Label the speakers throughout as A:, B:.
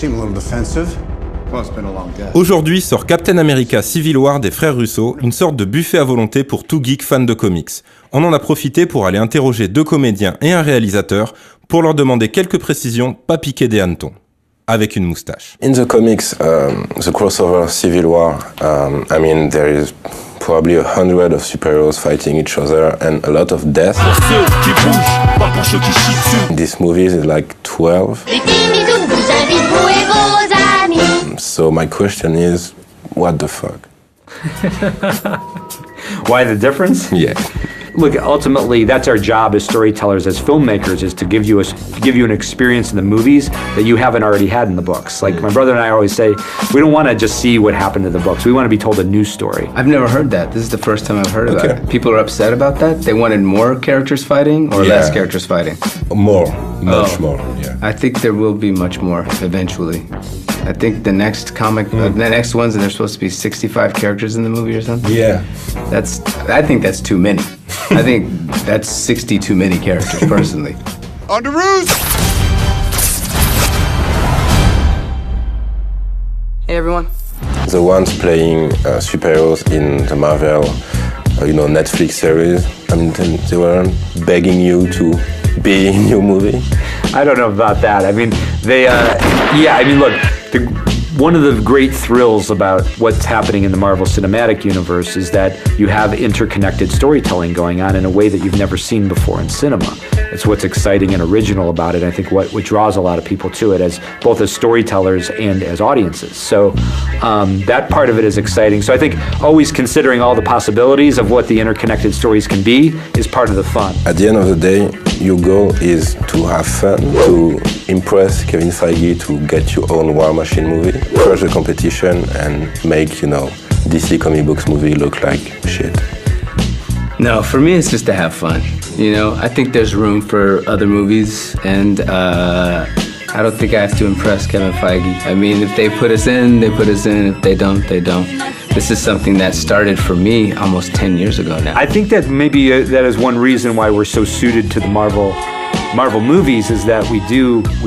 A: seem a little defensive. Well, it's been a long day.
B: Aujourd'hui sort Captain America Civil War des frères Russo, une sorte de buffet à volonté pour tout geek fan de comics. On en a profité pour aller interroger 2 comédiens et un réalisateur pour leur demander quelques précisions pas piquées des hannetons. Avec une moustache.
C: In the comics, the crossover Civil War, I mean, there is probably 100 of superheroes fighting each other and a lot of death. This movie is like 12. So my question is, what the fuck?
D: Why the difference?
C: Yeah.
D: Look, ultimately, that's our job as storytellers, as filmmakers, is to give you an experience in the movies that you haven't already had in the books. Like my brother and I always say, we don't want to just see what happened in the books. We want to be told a new story.
E: I've never heard that. This is the first time I've heard about it. People are upset about that? They wanted more characters fighting or less characters fighting?
C: More, much more, yeah.
E: I think there will be much more eventually. I think the next comic, the next ones, there's supposed to be 65 characters in the movie or something.
C: Yeah.
E: I think that's too many. I think that's 60 too many characters, personally.
A: On to Russo!
F: Hey, everyone.
C: The ones playing superheroes in the Marvel, Netflix series, I mean, they weren't begging you to be in your movie?
D: I don't know about that. I mean, look, one of the great thrills about what's happening in the Marvel Cinematic Universe is that you have interconnected storytelling going on in a way that you've never seen before in cinema. It's what's exciting and original about it. I think what draws a lot of people to it, as both as storytellers and as audiences. So that part of it is exciting. So I think always considering all the possibilities of what the interconnected stories can be is part of the fun.
C: At the end of the day, your goal is to have fun, to impress Kevin Feige, to get your own War Machine movie, crush the competition, and make, DC comic books movie look like shit.
E: No, for me, it's just to have fun. I think there's room for other movies, and I don't think I have to impress Kevin Feige. I mean, if they put us in, they put us in. If they don't, they don't. This is something that started for me almost 10 years ago now.
D: I think that maybe that is one reason why we're so suited to the Marvel movies, is that we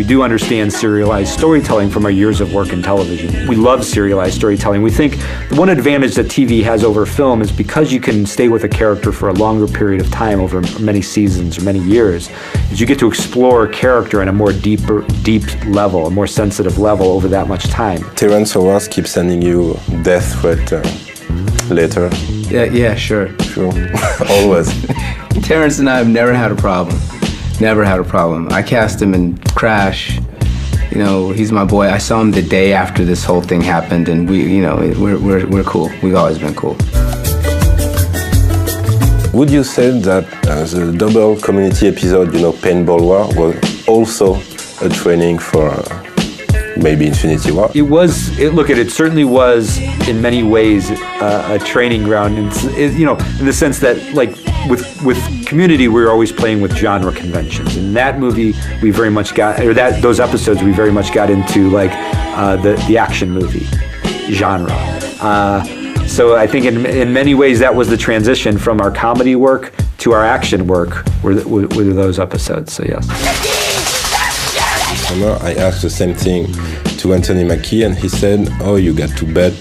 D: do understand serialized storytelling from our years of work in television. We love serialized storytelling. We think the one advantage that TV has over film is because you can stay with a character for a longer period of time, over many seasons or many years, is you get to explore a character in a more deep level, a more sensitive level over that much time.
C: Terrence Howard keeps sending you death threat later.
E: Yeah, sure.
C: Always.
E: Terrence and I have never had a problem. Never had a problem. I cast him in Crash. He's my boy. I saw him the day after this whole thing happened, and we're cool. We've always been cool.
C: Would you say that the double community episode, Paintball War, was also a training for maybe Infinity War?
D: It certainly was in many ways a training ground, in the sense that, like, with Community, we were always playing with genre conventions. In that movie, we very much those episodes, we very much got into like the action movie genre. So I think in many ways that was the transition from our comedy work to our action work were those episodes. So yes.
C: I asked the same thing to Anthony Mackie, and he said, "Oh, you got to bet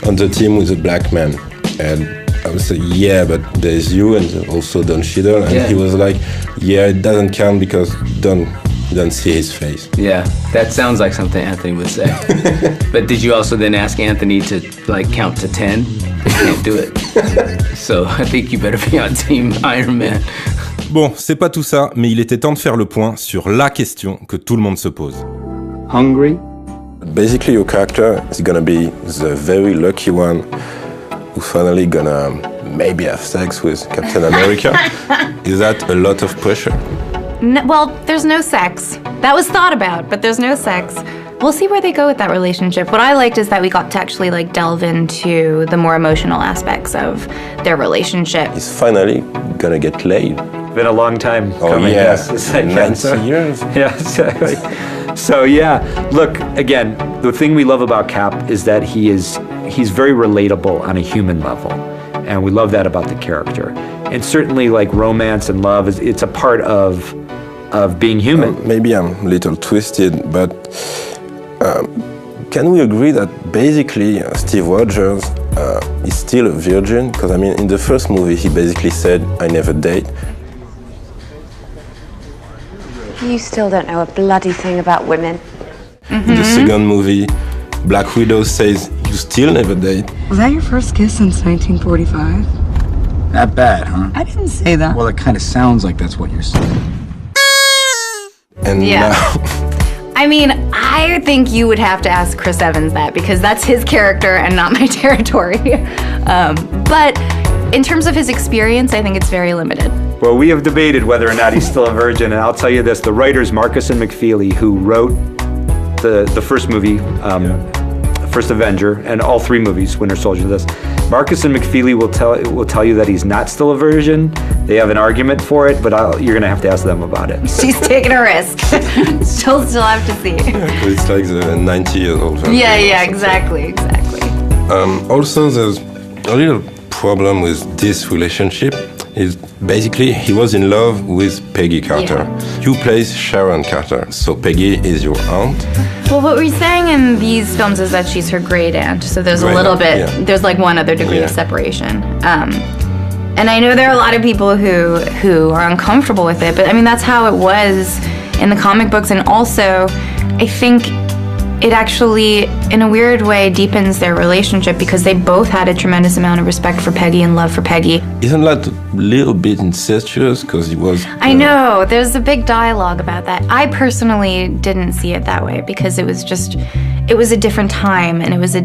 C: on the team with a black man." And I would say, yeah, but there's you and also Don Cheadle. And he was like, yeah, it doesn't count because you don't see his face.
E: Yeah, that sounds like something Anthony would say. But did you also then ask Anthony to count to 10? You can't do it. So I think you better be on Team Iron Man.
B: Bon, c'est pas tout ça, mais il était temps de faire le point sur la question que tout le monde se pose.
D: Hungry?
C: Basically, your character is gonna be the very lucky one who's finally gonna maybe have sex with Captain America. Is that a lot of pressure?
G: No, well, there's no sex. That was thought about, but there's no sex. We'll see where they go with that relationship. What I liked is that we got to actually delve into the more emotional aspects of their relationship.
C: He's finally gonna get laid.
D: Been a long time coming.
C: Yeah,
D: yes.
C: 90 years.
D: Yeah, exactly. So yeah, look, again, the thing we love about Cap is that he's very relatable on a human level, and we love that about the character. And certainly, like, romance and love it's a part of being human.
C: Maybe I'm a little twisted, but can we agree that basically Steve Rogers is still a virgin? Because I mean, in the first movie, he basically said, "I never date."
F: You still don't know a bloody thing about women.
C: In the second movie, Black Widow says, "You still never date."
H: Was that your first kiss since 1945?
I: Not bad, huh?
H: I didn't say that.
I: Well, it kind of sounds like that's what you're saying.
C: And
G: Yeah.
C: now,
G: I mean, I think you would have to ask Chris Evans that because that's his character and not my territory. But in terms of his experience, I think it's very limited.
D: Well, we have debated whether or not he's still a virgin, and I'll tell you this: the writers Marcus and McFeely, who wrote the first movie, First Avenger, and all three movies, Winter Soldier, this, Marcus and McFeely will tell you that he's not still a virgin. They have an argument for it, but you're gonna have to ask them about it.
G: She's taking a risk. She'll still have to see.
C: because it's like the 90-year-old version.
G: Yeah, exactly.
C: Also, there's a little problem with this relationship. Is basically he was in love with Peggy Carter. You play Sharon Carter, so Peggy is your aunt.
G: Well, what we're saying in these films is that she's her great aunt, so there's a little bit, there's like one other degree of separation. And I know there are a lot of people who are uncomfortable with it, but I mean, that's how it was in the comic books, and also, I think it actually, in a weird way, deepens their relationship because they both had a tremendous amount of respect for Peggy and love for Peggy.
C: Isn't that a little bit incestuous? Because he was...
G: I know, there's a big dialogue about that. I personally didn't see it that way because it was a different time and it was a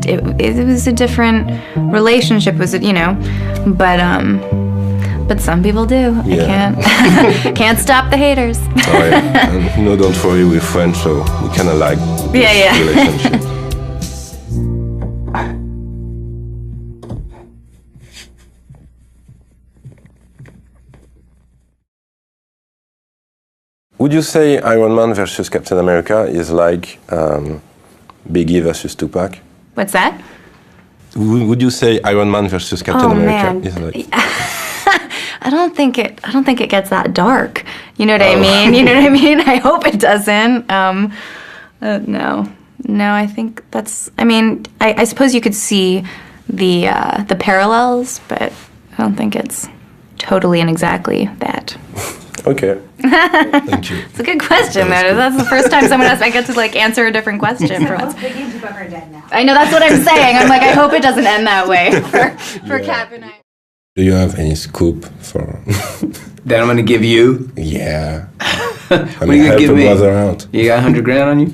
G: different relationship, but some people do.
C: Yeah.
G: I can't stop the haters.
C: Oh, yeah. And, don't worry, we're French, so we kind of like this relationship. Would you say Iron Man versus Captain America is like Biggie versus Tupac?
G: What's that?
C: Would you say Iron Man versus Captain America
G: man.
C: is like...
G: I don't think it gets that dark. You know what I mean? You know what I mean? I hope it doesn't. No, I think that's. I mean, I suppose you could see the parallels, but I don't think it's totally and exactly that.
C: Okay. Thank you.
G: It's a good question, though. That's the first time someone asked. I get to like answer a different question for once. I know that's what I'm saying. I'm like, I hope it doesn't end that way for Cap and I.
C: Do you have any scoop for...
E: That I'm gonna give you?
C: Yeah.
E: What are you gonna give me?
C: Out.
E: You got 100 grand on you?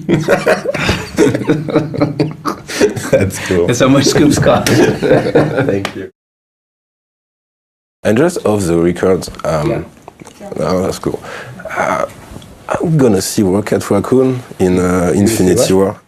C: That's cool.
E: That's how much scoops cost.
C: Thank you. And just off the record, oh, that's cool. I'm gonna see Rocket Raccoon in Infinity War.